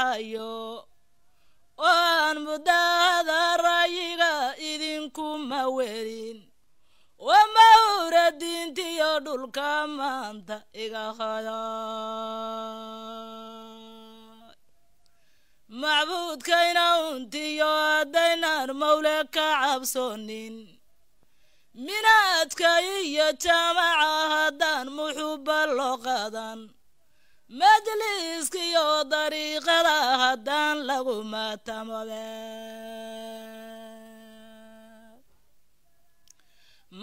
baxayo waan mudada rayiga idinkuma werin wama uradintiyo dhulka maanta iga hada macbuudkayna untiyo haddaynan mawle ka cabsoonin minaadka iyo jaamaca haddaan muxubba loo qadan majliskiyo dariiqada haddaan lagu maatamobe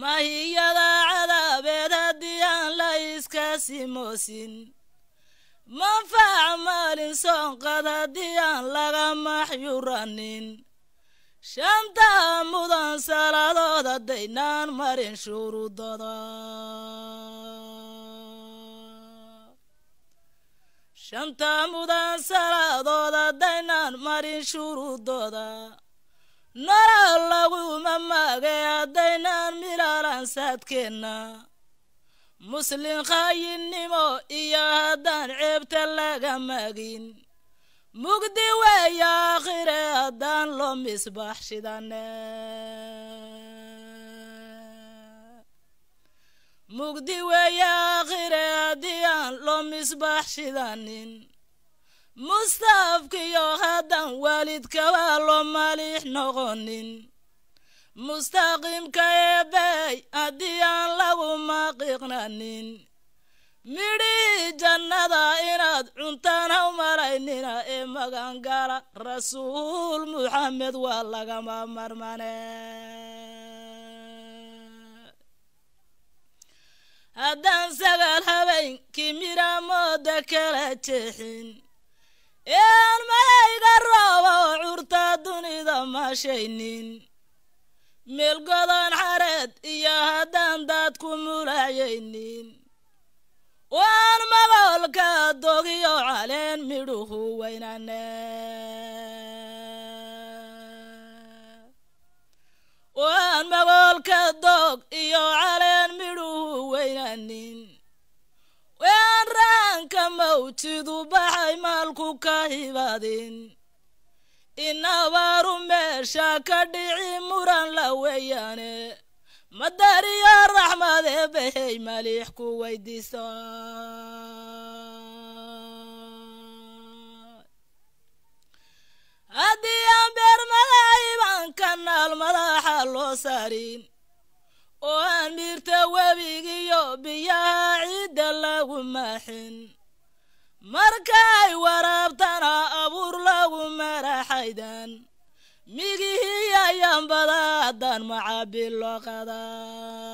mahiyada cadaabeed haddii aan la iska simoosin manfac maalin soonqad haddii aan laga maxyuranin shanta mudan salaadood haddaynaan marin shuruudooda shanta mudan salaadood haddaynaan marin shuruudooda nolol laguma maage haddaynaan milaalan saadkeenna muslin khayinnimo iyo haddaan ceebta laga magin mugdi weeye aakhire haddaan loo misbaax shidane mugdi weeye aakhire haddii aan loo misbaax shidanin mustaafkiyo haddaan waalidkaba loo maliix noqonin mustaqimka eebey haddii aan lagu maqiiqnanin midhii jannada inaad cuntaan ha umalaynina ee magangala rasuul muxamed waa lagama marmane haddaan sagaal habeenkii midhamooda kala jeexin ee aan malayga rooba oo curta dunida mashaynin meelgodan xareed iyo haddaan daadku mulaayaynin waan magoolka dogiyo caleen midhuhu weynane waan magoolka dog iyo caleen midhuhu weynanin waan raanka mawjidu baxay maalku ka hibadin inabaaru meesha ka dhici muran la weeyaane madariyo raxmad eebbahey maliix ku weydiiso haddii aan beermadayban kanaal madaxa loo saarin oo aan miirta webigiyo biyaha ciidda lagu maaxin markay waraabtana abuur lagu maraxaydan migihii ayaan bada haddaan macaabil loo qadaa